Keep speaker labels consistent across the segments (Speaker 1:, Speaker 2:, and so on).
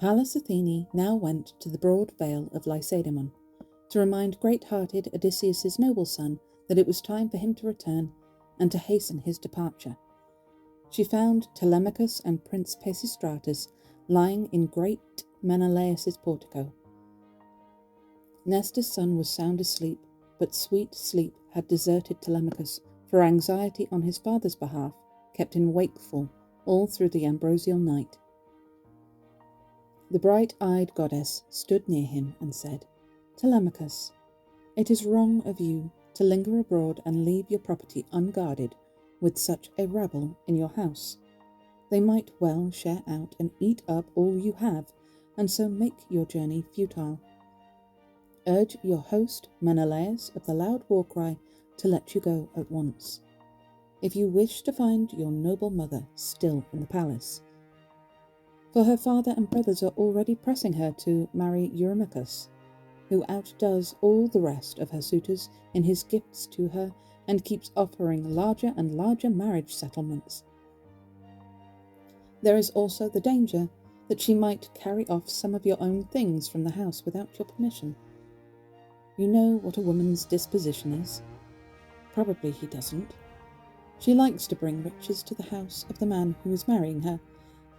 Speaker 1: Pallas Athene now went to the broad vale of Lacedaemon to remind great-hearted Odysseus's noble son that it was time for him to return and to hasten his departure. She found Telemachus and Prince Pisistratus lying in great Menelaus's portico. Nestor's son was sound asleep, but sweet sleep had deserted Telemachus, for anxiety on his father's behalf kept him wakeful all through the ambrosial night. The bright-eyed goddess stood near him and said, "Telemachus, it is wrong of you to linger abroad and leave your property unguarded with such a rabble in your house. They might well share out and eat up all you have, and so make your journey futile. Urge your host, Menelaus of the loud war cry, to let you go at once. If you wish to find your noble mother still in the palace, for her father and brothers are already pressing her to marry Eurymachus, who outdoes all the rest of her suitors in his gifts to her and keeps offering larger and larger marriage settlements. There is also the danger that she might carry off some of your own things from the house without your permission. You know what a woman's disposition is. Probably he doesn't. She likes to bring riches to the house of the man who is marrying her,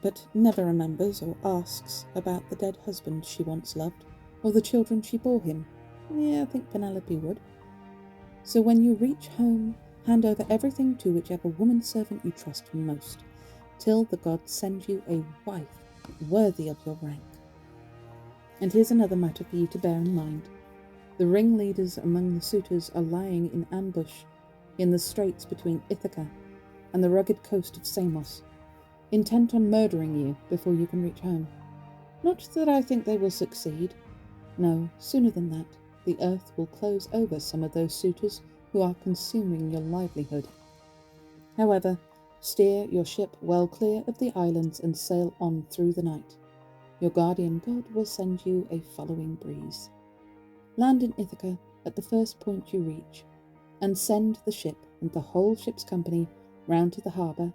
Speaker 1: but never remembers or asks about the dead husband she once loved, or the children she bore him. Yeah, I think Penelope would. So when you reach home, hand over everything to whichever woman servant you trust most, till the gods send you a wife worthy of your rank. And here's another matter for you to bear in mind. The ringleaders among the suitors are lying in ambush in the straits between Ithaca and the rugged coast of Samos, intent on murdering you before you can reach home. Not that I think they will succeed. No, sooner than that, the earth will close over some of those suitors who are consuming your livelihood. However, steer your ship well clear of the islands and sail on through the night. Your guardian god will send you a following breeze. Land in Ithaca at the first point you reach, and send the ship and the whole ship's company round to the harbour,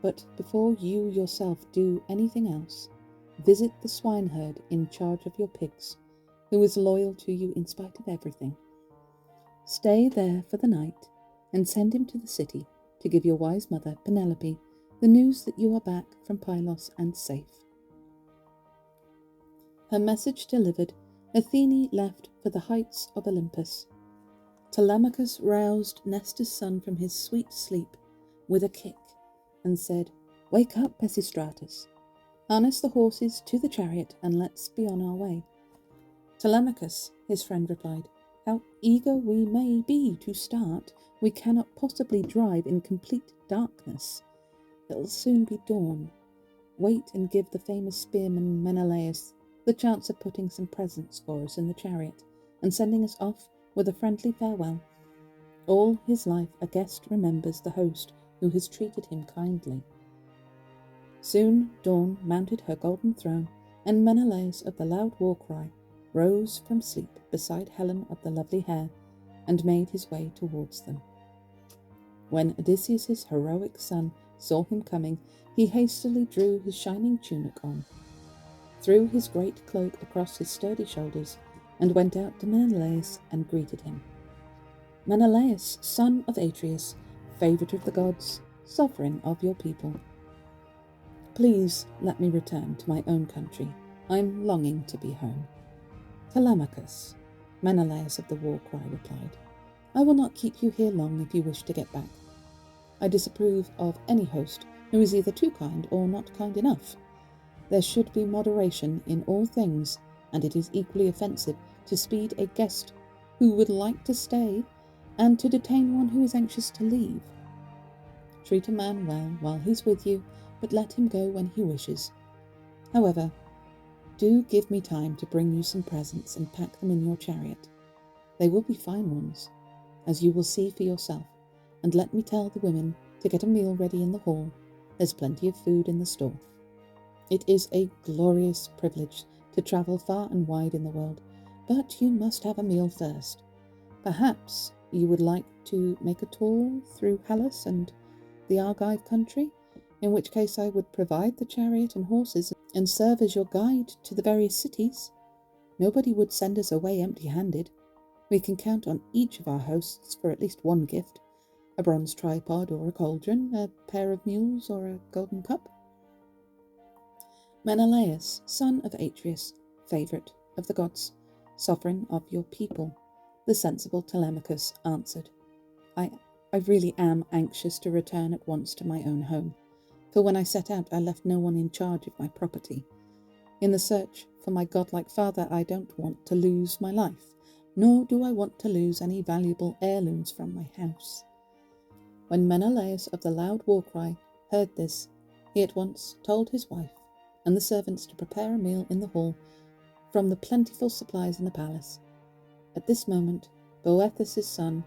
Speaker 1: but before you yourself do anything else, visit the swineherd in charge of your pigs, who is loyal to you in spite of everything. Stay there for the night, and send him to the city to give your wise mother, Penelope, the news that you are back from Pylos and safe." Her message delivered, Athene left for the heights of Olympus. Telemachus roused Nestor's son from his sweet sleep with a kick and said, "Wake up, Pisistratus. Harness the horses to the chariot and let's be on our way." "Telemachus," his friend replied, "how eager we may be to start, we cannot possibly drive in complete darkness. It'll soon be dawn. Wait and give the famous spearman Menelaus the chance of putting some presents for us in the chariot and sending us off with a friendly farewell. All his life a guest remembers the host who has treated him kindly." Soon dawn mounted her golden throne, and Menelaus of the loud war cry rose from sleep beside Helen of the lovely hair and made his way towards them. When Odysseus's heroic son saw him coming, he hastily drew his shining tunic on, threw his great cloak across his sturdy shoulders, and went out to Menelaus and greeted him. "Menelaus, son of Atreus, favourite of the gods, sovereign of your people. Please let me return to my own country. I'm longing to be home." "Telemachus," Menelaus of the war cry replied, "I will not keep you here long if you wish to get back. I disapprove of any host who is either too kind or not kind enough. There should be moderation in all things, and it is equally offensive to speed a guest who would like to stay and to detain one who is anxious to leave. Treat a man well while he's with you, but let him go when he wishes. However, do give me time to bring you some presents and pack them in your chariot. They will be fine ones, as you will see for yourself, and let me tell the women to get a meal ready in the hall. There's plenty of food in the store. It is a glorious privilege to travel far and wide in the world, but you must have a meal first. Perhaps you would like to make a tour through Hellas and the Argive country? in which case I would provide the chariot and horses and serve as your guide to the various cities. Nobody would send us away empty-handed. We can count on each of our hosts for at least one gift, a bronze tripod or a cauldron, a pair of mules or a golden cup. Menelaus, son of Atreus, favourite of the gods, sovereign of your people, the sensible Telemachus answered, I really am anxious to return at once to my own home, for when I set out I left no one in charge of my property. In the search for my godlike father I don't want to lose my life, nor do I want to lose any valuable heirlooms from my house. When Menelaus of the loud war cry heard this, he at once told his wife and the servants to prepare a meal in the hall from the plentiful supplies in the palace. At this moment, Boethus' son,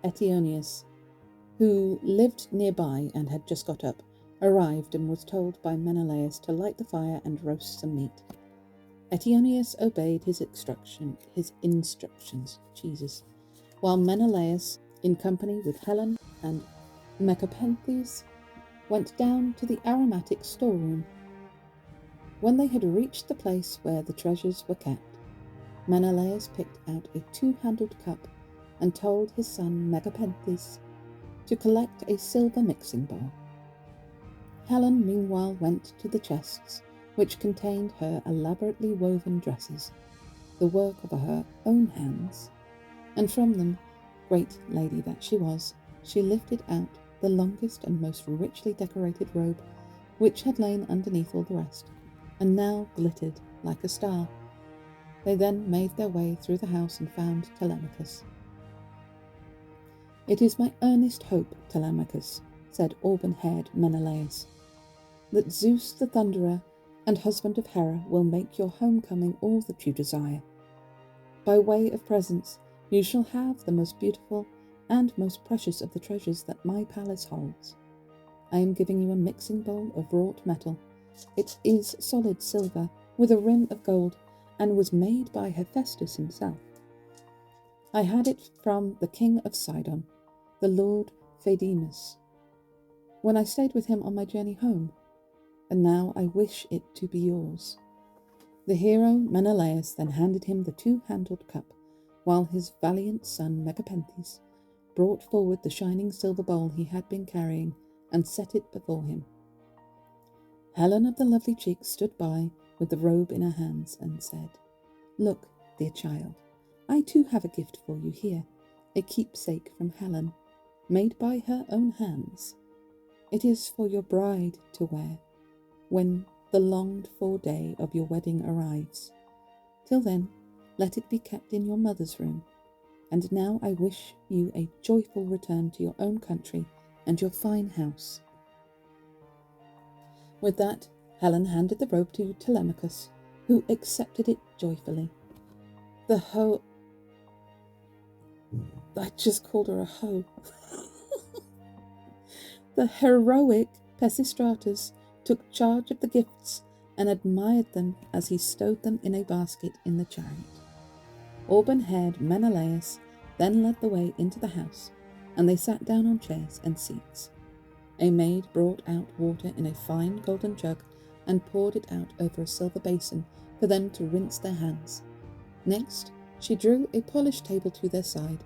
Speaker 1: Eteoneus, who lived nearby and had just got up, arrived and was told by Menelaus to light the fire and roast some meat. Eteoneus obeyed his instructions, while Menelaus, in company with Helen and Mecapenthes, went down to the aromatic storeroom. When they had reached the place where the treasures were kept, Menelaus picked out a two-handled cup and told his son Megapenthes to collect a silver mixing bowl. Helen meanwhile went to the chests, which contained her elaborately woven dresses, the work of her own hands, and from them, great lady that she was, she lifted out the longest and most richly decorated robe, which had lain underneath all the rest, and now glittered like a star. They then made their way through the house and found Telemachus. It is my earnest hope, Telemachus, said auburn-haired Menelaus, that Zeus the Thunderer and husband of Hera will make your homecoming all that you desire. By way of presents, you shall have the most beautiful and most precious of the treasures that my palace holds. I am giving you a mixing bowl of wrought metal. It is solid silver, with a rim of gold, and was made by Hephaestus himself. I had it from the king of Sidon, the lord Phaedimus, when I stayed with him on my journey home, and now I wish it to be yours. The hero Menelaus then handed him the two-handled cup, while his valiant son Megapenthes brought forward the shining silver bowl he had been carrying and set it before him. Helen of the lovely cheeks stood by with the robe in her hands and said, Look, dear child, I too have a gift for you here, a keepsake from Helen, made by her own hands. It is for your bride to wear when the longed-for day of your wedding arrives. Till then, let it be kept in your mother's room. And now I wish you a joyful return to your own country and your fine house. With that, Helen handed the robe to Telemachus, who accepted it joyfully. I just called her a hoe. The heroic Pisistratus took charge of the gifts and admired them as he stowed them in a basket in the chariot. Auburn-haired Menelaus then led the way into the house, and they sat down on chairs and seats. A maid brought out water in a fine golden jug and poured it out over a silver basin for them to rinse their hands. Next, she drew a polished table to their side,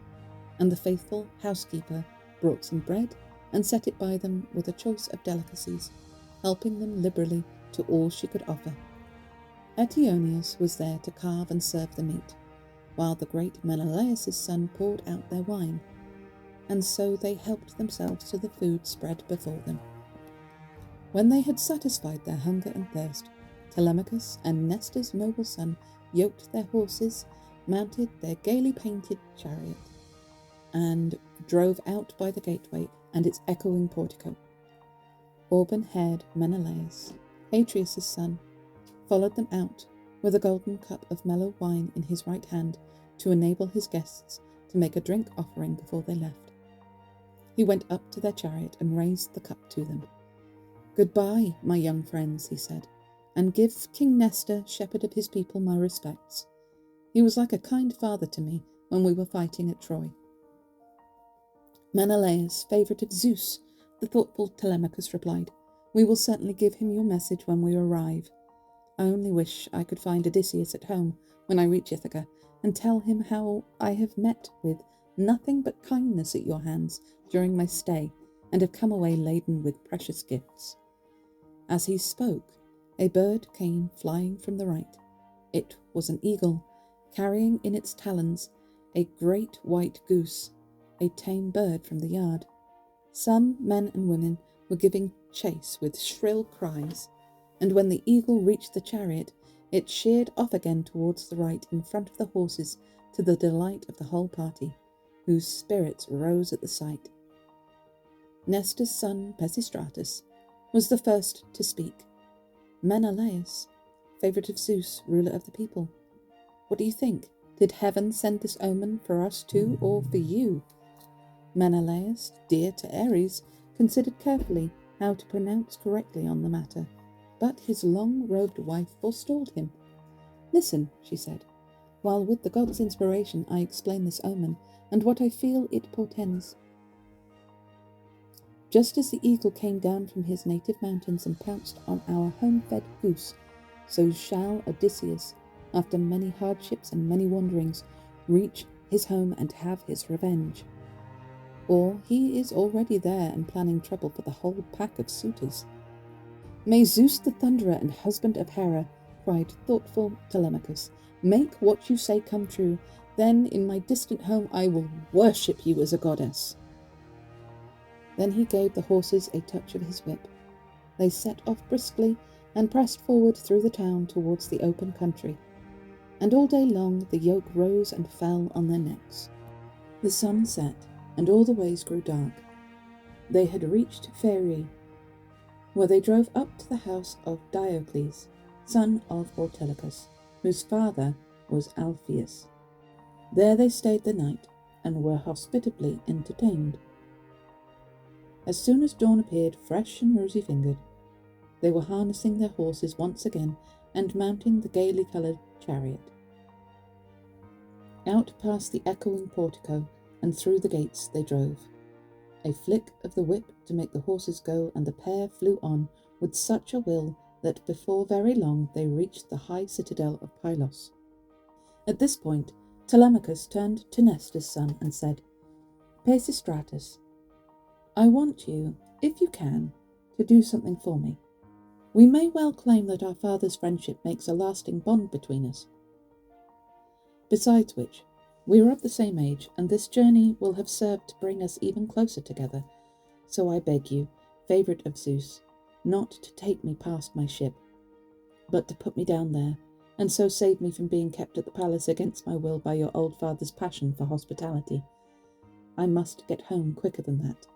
Speaker 1: and the faithful housekeeper brought some bread and set it by them with a choice of delicacies, helping them liberally to all she could offer. Eteoneus was there to carve and serve the meat, while the great Menelaus' son poured out their wine, and so they helped themselves to the food spread before them. When they had satisfied their hunger and thirst, Telemachus and Nestor's noble son yoked their horses, mounted their gaily painted chariot, and drove out by the gateway and its echoing portico. Auburn-haired Menelaus, Atreus' son, followed them out with a golden cup of mellow wine in his right hand to enable his guests to make a drink offering before they left. He went up to their chariot and raised the cup to them. Goodbye, my young friends, he said, and give King Nestor, shepherd of his people, my respects. He was like a kind father to me when we were fighting at Troy. Menelaus, favourite of Zeus, the thoughtful Telemachus replied, We will certainly give him your message when we arrive. I only wish I could find Odysseus at home when I reach Ithaca, and tell him how I have met with nothing but kindness at your hands during my stay, and have come away laden with precious gifts." As he spoke, a bird came flying from the right. It was an eagle, carrying in its talons a great white goose, a tame bird from the yard. Some men and women were giving chase with shrill cries, and when the eagle reached the chariot, it sheered off again towards the right in front of the horses, to the delight of the whole party, whose spirits rose at the sight. Nestor's son Pisistratus was the first to speak. "Menelaus, favourite of Zeus, ruler of the people, what do you think? Did heaven send this omen for us too, or for you?" Menelaus, dear to Ares, considered carefully how to pronounce correctly on the matter, but his long-robed wife forestalled him. "Listen," she said, "while with the god's inspiration I explain this omen, and what I feel it portends. Just as the eagle came down from his native mountains and pounced on our home-fed goose, so shall Odysseus, after many hardships and many wanderings, reach his home and have his revenge. Or he is already there and planning trouble for the whole pack of suitors." "May Zeus the Thunderer and husband of Hera," cried thoughtful Telemachus, "make what you say come true. Then in my distant home I will worship you as a goddess." Then he gave the horses a touch of his whip. They set off briskly and pressed forward through the town towards the open country, and all day long the yoke rose and fell on their necks. The sun set, and all the ways grew dark. They had reached Rieu, where they drove up to the house of Diocles, son of Autolycus, whose father was Alpheus. There they stayed the night, and were hospitably entertained. As soon as dawn appeared, fresh and rosy-fingered, they were harnessing their horses once again and mounting the gaily coloured chariot. Out past the echoing portico and through the gates they drove. A flick of the whip to make the horses go, and the pair flew on with such a will that before very long they reached the high citadel of Pylos. At this point, Telemachus turned to Nestor's son and said, "Pisistratus, I want you, if you can, to do something for me. We may well claim that our father's friendship makes a lasting bond between us. Besides which, we are of the same age, and this journey will have served to bring us even closer together. So I beg you, favourite of Zeus, not to take me past my ship, but to put me down there, and so save me from being kept at the palace against my will by your old father's passion for hospitality. I must get home quicker than that."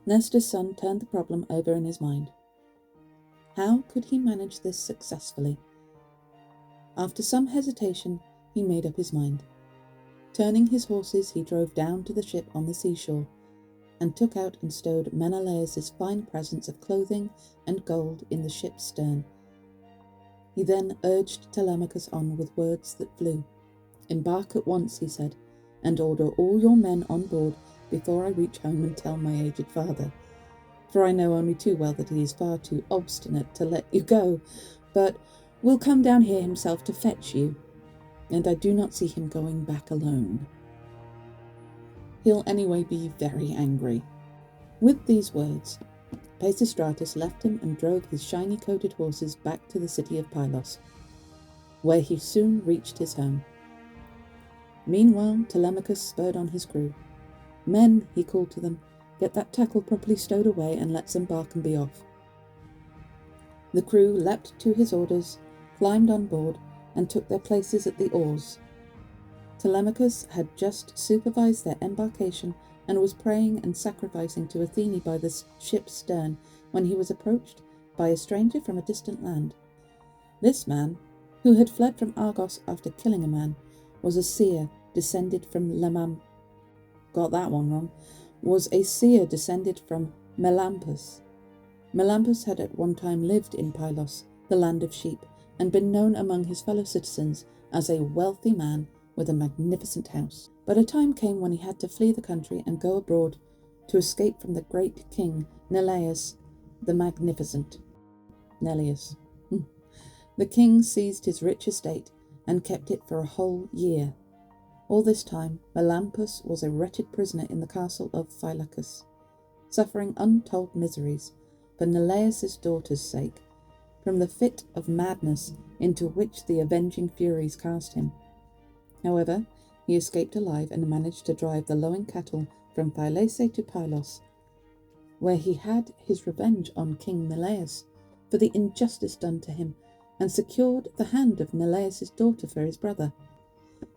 Speaker 1: Nestor's son turned the problem over in his mind. How could he manage this successfully? After some hesitation, he made up his mind. Turning his horses, he drove down to the ship on the seashore, and took out and stowed Menelaus's fine presents of clothing and gold in the ship's stern. He then urged Telemachus on with words that flew. "Embark at once," he said, "and order all your men on board before I reach home and tell my aged father. For I know only too well that he is far too obstinate to let you go, but will come down here himself to fetch you, and I do not see him going back alone. He'll anyway be very angry." With these words, Pisistratus left him and drove his shiny-coated horses back to the city of Pylos, where he soon reached his home. Meanwhile, Telemachus spurred on his crew. "Men," he called to them, "get that tackle properly stowed away and let's embark and be off." The crew leapt to his orders, climbed on board, and took their places at the oars. Telemachus had just supervised their embarkation and was praying and sacrificing to Athene by the ship's stern when he was approached by a stranger from a distant land. This man, who had fled from Argos after killing a man, was a seer descended from Melampus. Melampus had at one time lived in Pylos, the land of sheep, and been known among his fellow citizens as a wealthy man with a magnificent house. But a time came when he had to flee the country and go abroad to escape from the great king Neleus, the Magnificent. Nellius. The king seized his rich estate and kept it for a whole year. All this time, Melampus was a wretched prisoner in the castle of Phylacus, suffering untold miseries for Neleus's daughter's sake, from the fit of madness into which the avenging Furies cast him. However, he escaped alive and managed to drive the lowing cattle from Phylace to Pylos, where he had his revenge on King Neleus for the injustice done to him, and secured the hand of Neleus's daughter for his brother.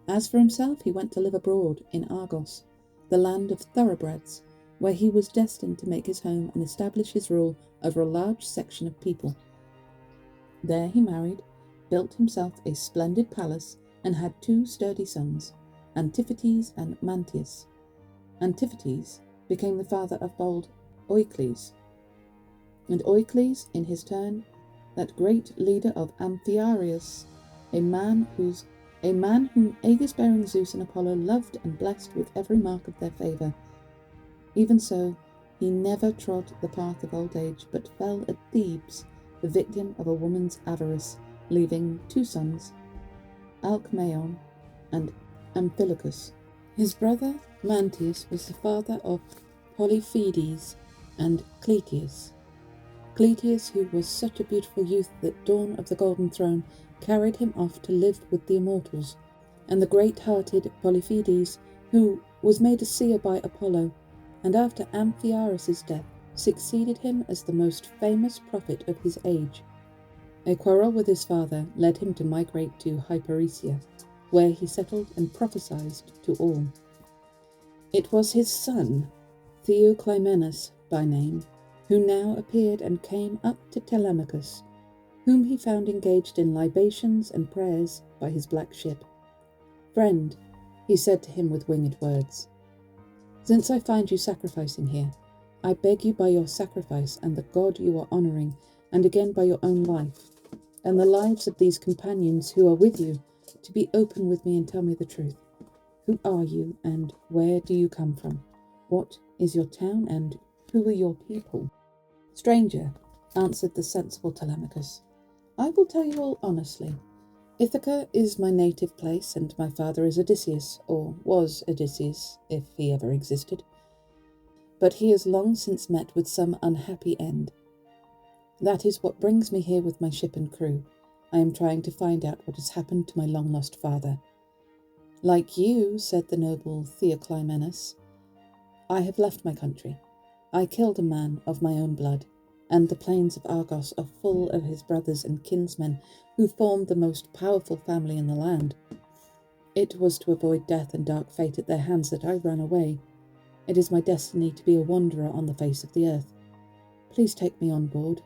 Speaker 1: As for himself, he went to live abroad in Argos, the land of thoroughbreds, where he was destined to make his home and establish his rule over a large section of people. There he married, built himself a splendid palace, and had 2 sturdy sons, Antiphates and Mantius. Antiphates became the father of bold Oicles, and Oicles, in his turn, that great leader of Amphiaraus, a man whom aegis-bearing Zeus and Apollo loved and blessed with every mark of their favour. Even so, he never trod the path of old age, but fell at Thebes, the victim of a woman's avarice, leaving 2 sons, Alcmaeon and Amphilochus. His brother Mantius was the father of Polyphetes and Cleitius. Cleitius, who was such a beautiful youth that Dawn of the Golden Throne carried him off to live with the immortals, and the great-hearted Polyphetes, who was made a seer by Apollo, and after Amphiaraus' death succeeded him as the most famous prophet of his age. A quarrel with his father led him to migrate to Hyperesia, where he settled and prophesied to all. It was his son, Theoclymenus by name, who now appeared and came up to Telemachus, whom he found engaged in libations and prayers by his black ship. "Friend," he said to him with winged words, "since I find you sacrificing here, I beg you by your sacrifice and the god you are honouring, and again by your own life, and the lives of these companions who are with you, to be open with me and tell me the truth. Who are you, and where do you come from? What is your town, and who are your people?" "Stranger," answered the sensible Telemachus, "I will tell you all honestly. Ithaca is my native place, and my father is Odysseus, or was Odysseus, if he ever existed. But he has long since met with some unhappy end. That is what brings me here with my ship and crew. I am trying to find out what has happened to my long-lost father." "Like you," said the noble Theoclymenus, "I have left my country. I killed a man of my own blood, and the plains of Argos are full of his brothers and kinsmen who formed the most powerful family in the land. It was to avoid death and dark fate at their hands that I ran away. It is my destiny to be a wanderer on the face of the earth. Please take me on board.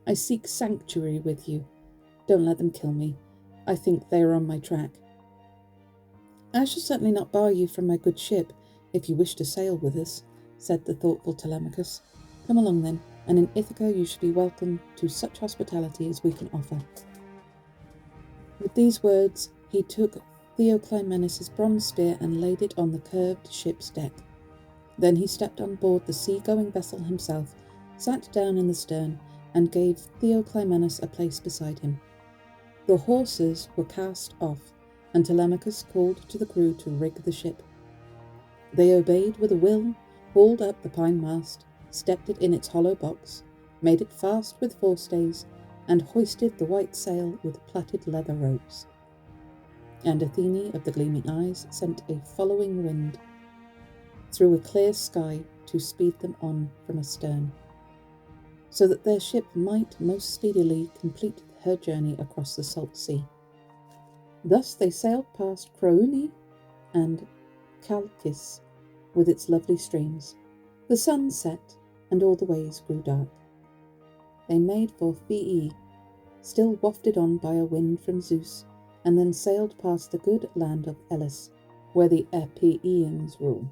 Speaker 1: I seek sanctuary with you. Don't let them kill me. I think they are on my track." "I shall certainly not bar you from my good ship, if you wish to sail with us," said the thoughtful Telemachus. "Come along then, and in Ithaca you shall be welcome to such hospitality as we can offer." With these words he took Theoclymenus' bronze spear and laid it on the curved ship's deck. Then he stepped on board the sea-going vessel himself, sat down in the stern, and gave Theoclymenus a place beside him. The hawsers were cast off, and Telemachus called to the crew to rig the ship. They obeyed with a will, hauled up the pine mast, stepped it in its hollow box, made it fast with forestays, and hoisted the white sail with plaited leather ropes. And Athene of the gleaming eyes sent a following wind through a clear sky to speed them on from astern, so that their ship might most speedily complete her journey across the salt sea. Thus they sailed past Crouni and Chalcis with its lovely streams. The sun set, and all the ways grew dark. They made for Philce, still wafted on by a wind from Zeus, and then sailed past the good land of Elis, where the Epeians rule.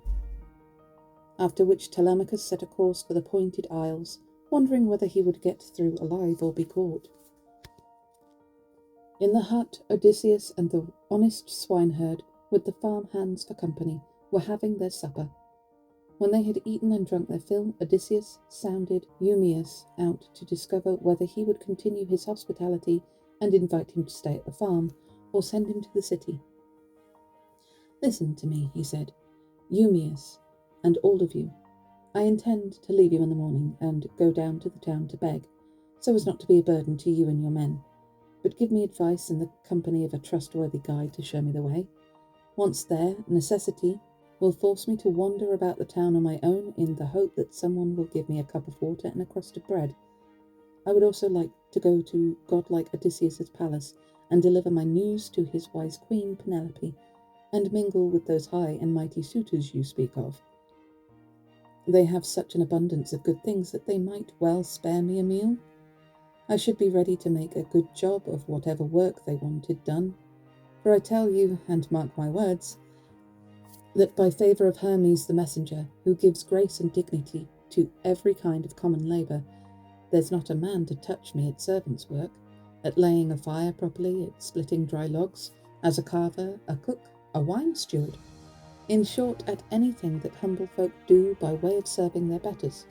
Speaker 1: After which Telemachus set a course for the Pointed Isles, wondering whether he would get through alive or be caught. In the hut, Odysseus and the honest swineherd, with the farm hands for company, were having their supper. When they had eaten and drunk their fill, Odysseus sounded Eumaeus out to discover whether he would continue his hospitality and invite him to stay at the farm, or send him to the city. "Listen to me," he said, "Eumaeus, and all of you. I intend to leave you in the morning and go down to the town to beg, so as not to be a burden to you and your men. But give me advice in the company of a trustworthy guide to show me the way. Once there, necessity will force me to wander about the town on my own in the hope that someone will give me a cup of water and a crust of bread. I would also like to go to godlike Odysseus's palace and deliver my news to his wise queen Penelope, and mingle with those high and mighty suitors you speak of. They have such an abundance of good things that they might well spare me a meal. I should be ready to make a good job of whatever work they wanted done, for I tell you, and mark my words, that by favour of Hermes the messenger, who gives grace and dignity to every kind of common labour, there's not a man to touch me at servant's work, at laying a fire properly, at splitting dry logs, as a carver, a cook, a wine steward, in short, at anything that humble folk do by way of serving their betters.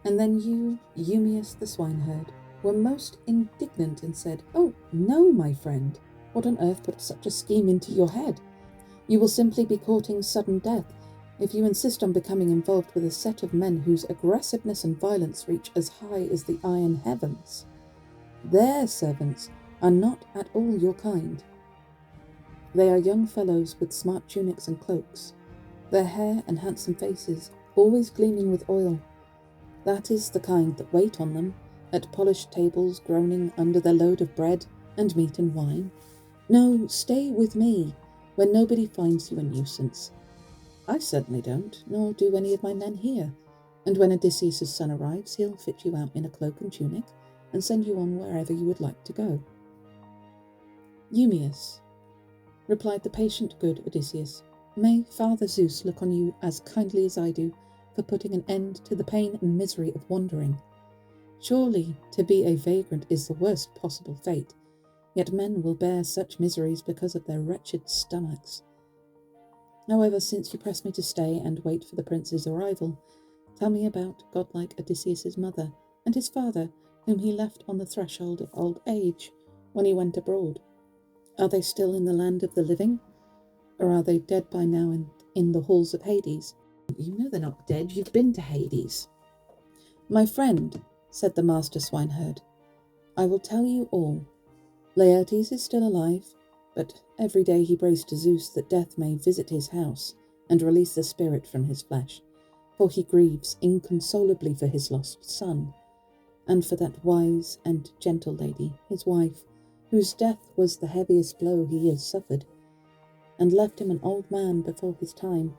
Speaker 1: And then you, Eumaeus the swineherd, were most indignant and said, "Oh, no, my friend, what on earth put such a scheme into your head? You will simply be courting sudden death if you insist on becoming involved with a set of men whose aggressiveness and violence reach as high as the iron heavens. Their servants are not at all your kind. They are young fellows with smart tunics and cloaks, their hair and handsome faces always gleaming with oil. That is the kind that wait on them, at polished tables groaning under their load of bread and meat and wine. No, stay with me, where nobody finds you a nuisance. I certainly don't, nor do any of my men here, and when Odysseus' son arrives, he'll fit you out in a cloak and tunic, and send you on wherever you would like to go." "Eumaeus," replied the patient good Odysseus, "may Father Zeus look on you as kindly as I do, for putting an end to the pain and misery of wandering. Surely to be a vagrant is the worst possible fate, yet men will bear such miseries because of their wretched stomachs. However, since you press me to stay and wait for the prince's arrival, tell me about godlike Odysseus's mother and his father, whom he left on the threshold of old age when he went abroad. Are they still in the land of the living, or are they dead by now in the halls of Hades?" "You know they're not dead. You've been to Hades." "My friend," said the master swineherd, "I will tell you all. Laertes is still alive, but every day he prays to Zeus that death may visit his house and release the spirit from his flesh, for he grieves inconsolably for his lost son, and for that wise and gentle lady, his wife, whose death was the heaviest blow he has suffered, and left him an old man before his time.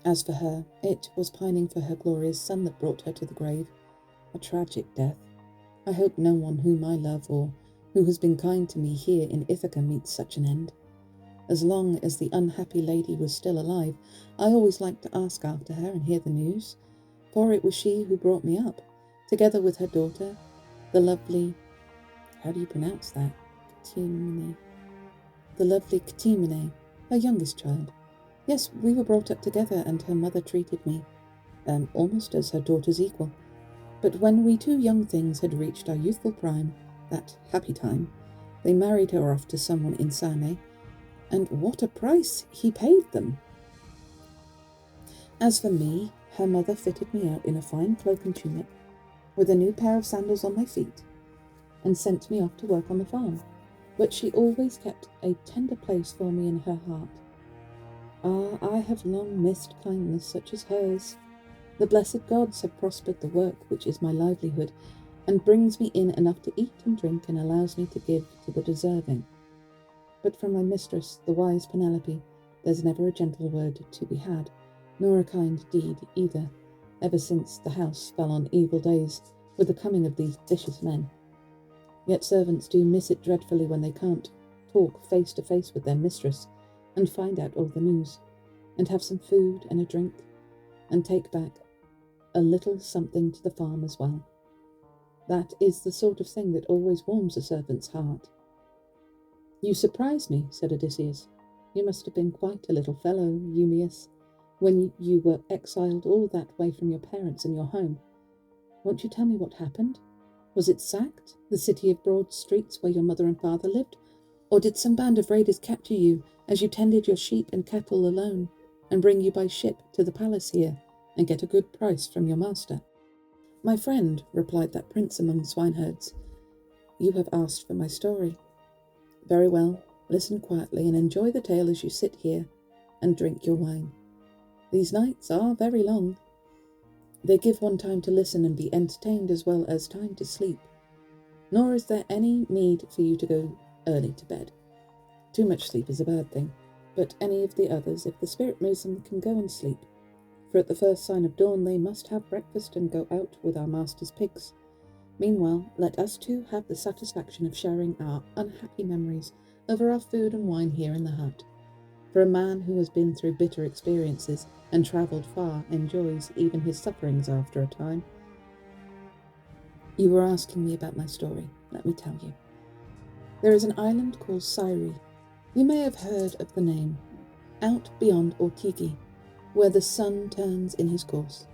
Speaker 1: As for her, it was pining for her glorious son that brought her to the grave. A tragic death. I hope no one whom I love or who has been kind to me here in Ithaca meets such an end. As long as the unhappy lady was still alive, I always liked to ask after her and hear the news, for it was she who brought me up, together with her daughter, the lovely... how do you pronounce that? Ctimene. The lovely Ctimene, her youngest child. Yes, we were brought up together, and her mother treated me almost as her daughter's equal. But when we two young things had reached our youthful prime, that happy time, they married her off to someone in Same, and what a price he paid them! As for me, her mother fitted me out in a fine cloak and tunic, with a new pair of sandals on my feet, and sent me off to work on the farm, but she always kept a tender place for me in her heart. Ah, I have long missed kindness such as hers. The blessed gods have prospered the work which is my livelihood, and brings me in enough to eat and drink, and allows me to give to the deserving. But from my mistress, the wise Penelope, there's never a gentle word to be had, nor a kind deed either, ever since the house fell on evil days with the coming of these vicious men. Yet servants do miss it dreadfully when they can't talk face to face with their mistress, and find out all the news, and have some food and a drink, and take back a little something to the farm as well. That is the sort of thing that always warms a servant's heart." "You surprise me," said Odysseus. You must have been quite a little fellow, Eumaeus, when you were exiled all that way from your parents and your home. Won't you tell me what happened? Was it sacked, the city of broad streets where your mother and father lived? Or did some band of raiders capture you as you tended your sheep and cattle alone, and bring you by ship to the palace here, and get a good price from your master? My friend, replied that prince among swineherds, you have asked for my story. Very well, listen quietly and enjoy the tale as you sit here and drink your wine. These nights are very long. They give one time to listen and be entertained as well as time to sleep. Nor is there any need for you to go early to bed. Too much sleep is a bad thing, but any of the others, if the spirit moves them, can go and sleep. For at the first sign of dawn they must have breakfast and go out with our master's pigs. Meanwhile, let us two have the satisfaction of sharing our unhappy memories over our food and wine here in the hut. For a man who has been through bitter experiences and travelled far enjoys even his sufferings after a time. You were asking me about my story. Let me tell you. There is an island called Rieu. You may have heard of the name, out beyond Ortigi, where the sun turns in his course.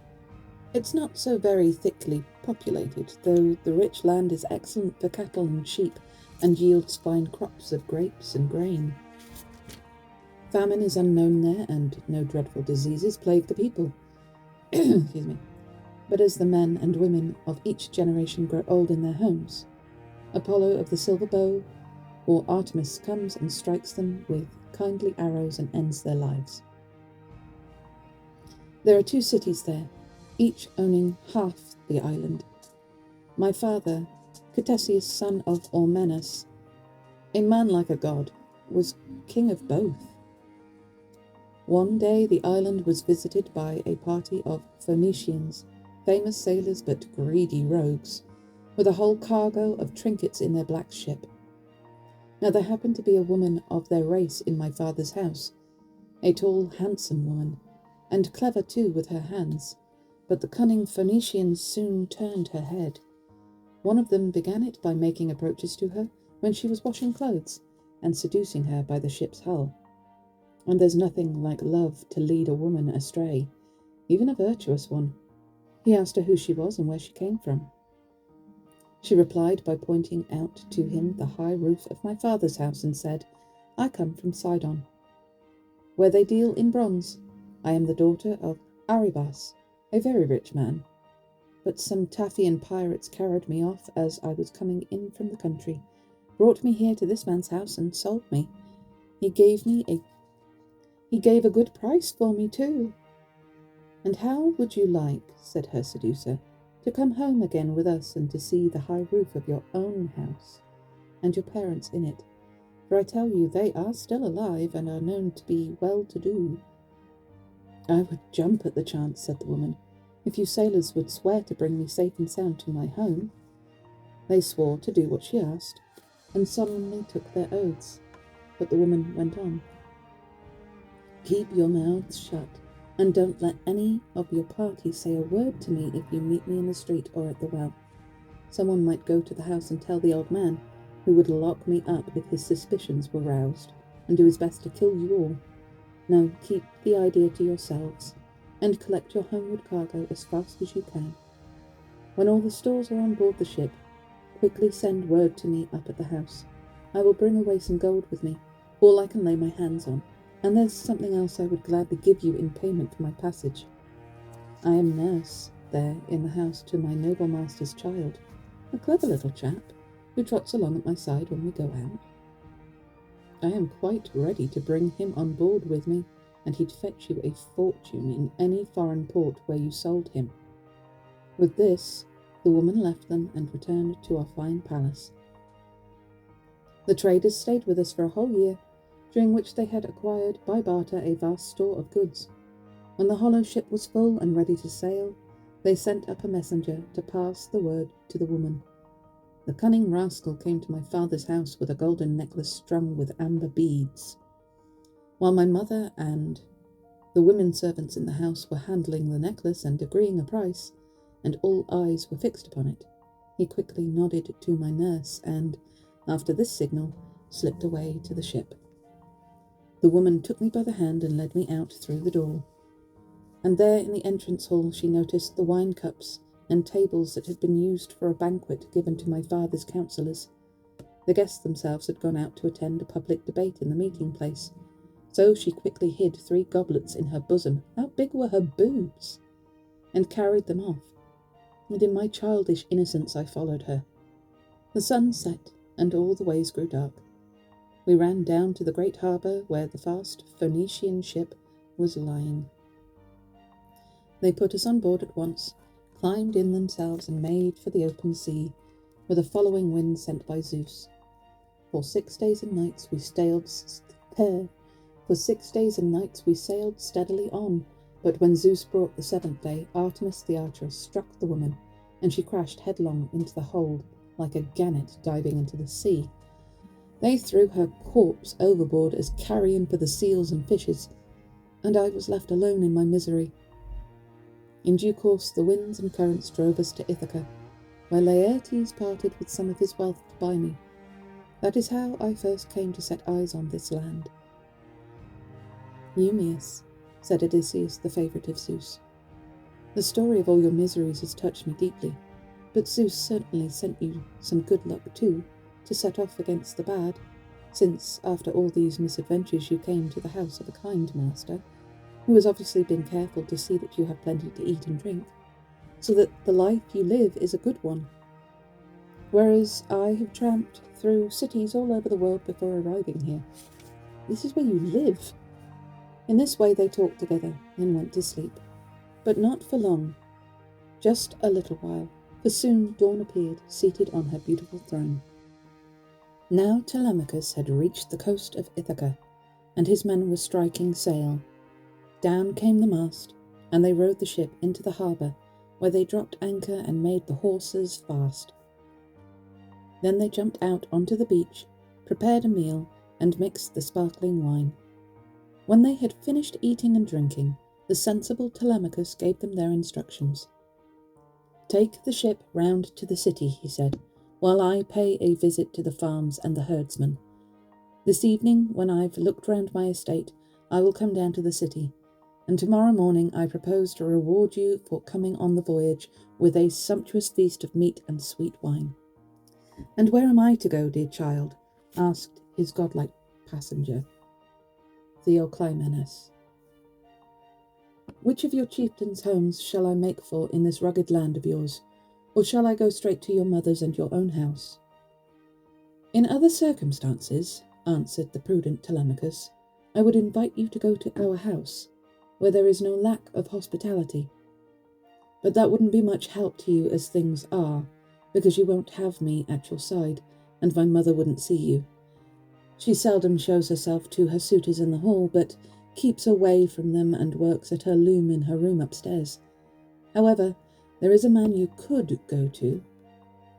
Speaker 1: It's not so very thickly populated, though the rich land is excellent for cattle and sheep, and yields fine crops of grapes and grain. Famine is unknown there, and no dreadful diseases plague the people. Excuse me. But as the men and women of each generation grow old in their homes, Apollo of the silver bow or Artemis comes and strikes them with kindly arrows and ends their lives. There are 2 cities there, each owning half the island. My father, Odysseus, son of Ormenus, a man like a god, was king of both. One day the island was visited by a party of Phoenicians, famous sailors but greedy rogues, with a whole cargo of trinkets in their black ship. Now there happened to be a woman of their race in my father's house, a tall, handsome woman, and clever too with her hands, but the cunning Phoenicians soon turned her head. One of them began it by making approaches to her when she was washing clothes, and seducing her by the ship's hull. And there's nothing like love to lead a woman astray, even a virtuous one. He asked her who she was and where she came from. She replied by pointing out to him the high roof of my father's house and said, I come from Sidon, where they deal in bronze. I am the daughter of Aribas, a very rich man. But some Taphian pirates carried me off as I was coming in from the country, brought me here to this man's house and sold me. He gave a good price for me too. And how would you like, said her seducer, to come home again with us and to see the high roof of your own house, and your parents in it? For I tell you, they are still alive and are known to be well-to-do. I would jump at the chance, said the woman, if you sailors would swear to bring me safe and sound to my home. They swore to do what she asked, and solemnly took their oaths. But the woman went on. Keep your mouths shut, and don't let any of your party say a word to me if you meet me in the street or at the well. Someone might go to the house and tell the old man, who would lock me up if his suspicions were roused, and do his best to kill you all. Now keep the idea to yourselves, and collect your homeward cargo as fast as you can. When all the stores are on board the ship, quickly send word to me up at the house. I will bring away some gold with me, all I can lay my hands on, and there's something else I would gladly give you in payment for my passage. I am nurse there in the house to my noble master's child, a clever little chap, who trots along at my side when we go out. I am quite ready to bring him on board with me, and he'd fetch you a fortune in any foreign port where you sold him. With this, the woman left them and returned to our fine palace. The traders stayed with us for a whole year, during which they had acquired by barter a vast store of goods. When the hollow ship was full and ready to sail, they sent up a messenger to pass the word to the woman. The cunning rascal came to my father's house with a golden necklace strung with amber beads. While my mother and the women servants in the house were handling the necklace and agreeing a price, and all eyes were fixed upon it, he quickly nodded to my nurse and, after this signal, slipped away to the ship. The woman took me by the hand and led me out through the door. And there in the entrance hall she noticed the wine cups and tables that had been used for a banquet given to my father's counsellors. The guests themselves had gone out to attend a public debate in the meeting place, so she quickly hid 3 goblets in her bosom — how big were her boobs? — and carried them off, and in my childish innocence I followed her. The sun set, and all the ways grew dark. We ran down to the great harbour where the fast Phoenician ship was lying. They put us on board at once, climbed in themselves, and made for the open sea, with a following wind sent by Zeus. For 6 days and nights we sailed steadily on, but when Zeus brought the 7th day, Artemis the archeress struck the woman, and she crashed headlong into the hold like a gannet diving into the sea. They threw her corpse overboard as carrion for the seals and fishes, and I was left alone in my misery. In due course the winds and currents drove us to Ithaca, where Laertes parted with some of his wealth to buy me. That is how I first came to set eyes on this land. Eumaeus, said Odysseus, the favourite of Zeus, the story of all your miseries has touched me deeply, but Zeus certainly sent you some good luck too, to set off against the bad, since after all these misadventures you came to the house of a kind master, who has obviously been careful to see that you have plenty to eat and drink, so that the life you live is a good one. Whereas I have tramped through cities all over the world before arriving here. This is where you live. In this way they talked together, and went to sleep. But not for long, just a little while, for soon dawn appeared, seated on her beautiful throne. Now Telemachus had reached the coast of Ithaca, and his men were striking sail. Down came the mast, and they rowed the ship into the harbour, where they dropped anchor and made the hawsers fast. Then they jumped out onto the beach, prepared a meal, and mixed the sparkling wine. When they had finished eating and drinking, the sensible Telemachus gave them their instructions. "Take the ship round to the city," he said, "while I pay a visit to the farms and the herdsmen. This evening, when I've looked round my estate, I will come down to the city, and tomorrow morning I propose to reward you for coming on the voyage with a sumptuous feast of meat and sweet wine." "And where am I to go, dear child?" asked his godlike passenger, Theoclymenus. "Which of your chieftains' homes shall I make for in this rugged land of yours, or shall I go straight to your mother's and your own house?" "In other circumstances," answered the prudent Telemachus, "I would invite you to go to our house, where there is no lack of hospitality. But that wouldn't be much help to you as things are, because you won't have me at your side, and my mother wouldn't see you. She seldom shows herself to her suitors in the hall, but keeps away from them and works at her loom in her room upstairs. However, there is a man you could go to.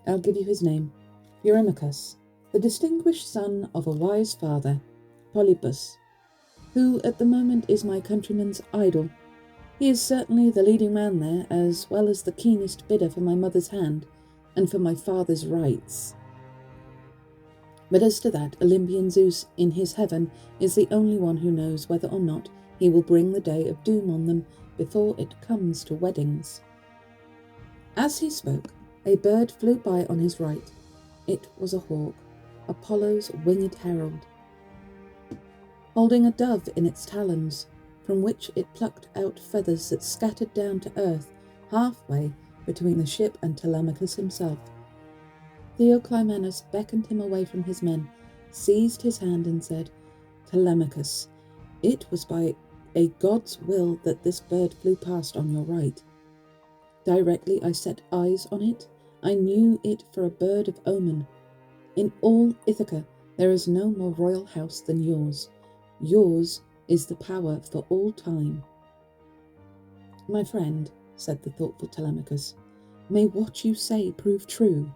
Speaker 1: I'll give you his name: Eurymachus, the distinguished son of a wise father, Polybus, who at the moment is my countryman's idol. He is certainly the leading man there, as well as the keenest bidder for my mother's hand, and for my father's rights. But as to that, Olympian Zeus in his heaven is the only one who knows whether or not he will bring the day of doom on them before it comes to weddings." As he spoke, a bird flew by on his right. It was a hawk, Apollo's winged herald, holding a dove in its talons, from which it plucked out feathers that scattered down to earth halfway between the ship and Telemachus himself. Theoclymenus beckoned him away from his men, seized his hand, and said, "Telemachus, it was by a god's will that this bird flew past on your right. Directly I set eyes on it, I knew it for a bird of omen. In all Ithaca there is no more royal house than yours. Yours is the power for all time." "My friend," said the thoughtful Telemachus, "may what you say prove true.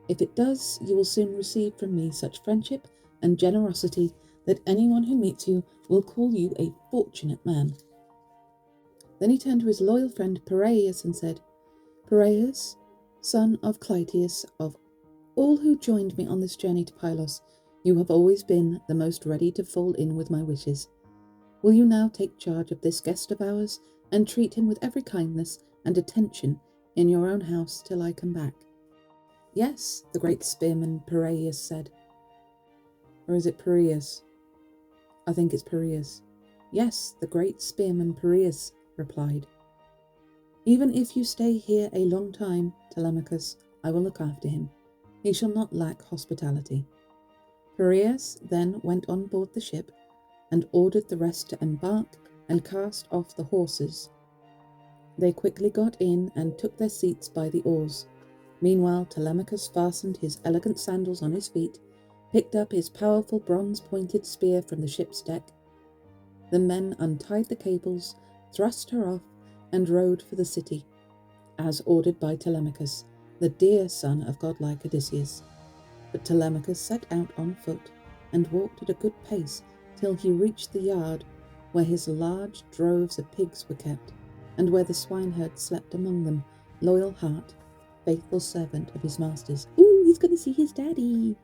Speaker 1: If it does, you will soon receive from me such friendship and generosity that anyone who meets you will call you a fortunate man." Then he turned to his loyal friend Piraeus and said, "Piraeus, son of Clytius, of all who joined me on this journey to Pylos, You have always been the most ready to fall in with my wishes. Will you now take charge of this guest of ours, and treat him with every kindness and attention in your own house till I come back?" "Yes," the great spearman Piraeus said. Or is it Piraeus? I think it's Piraeus. "Yes," the great spearman Piraeus replied. "Even if you stay here a long time, Telemachus, I will look after him. He shall not lack hospitality." Piraeus then went on board the ship and ordered the rest to embark and cast off the horses. They quickly got in and took their seats by the oars. Meanwhile, Telemachus fastened his elegant sandals on his feet, picked up his powerful bronze-pointed spear from the ship's deck. The men untied the cables, thrust her off, and rowed for the city, as ordered by Telemachus, the dear son of godlike Odysseus. But Telemachus set out on foot, and walked at a good pace till he reached the yard where his large droves of pigs were kept, and where the swineherd slept among them, loyal heart, faithful servant of his master's. Ooh, he's going to see his daddy!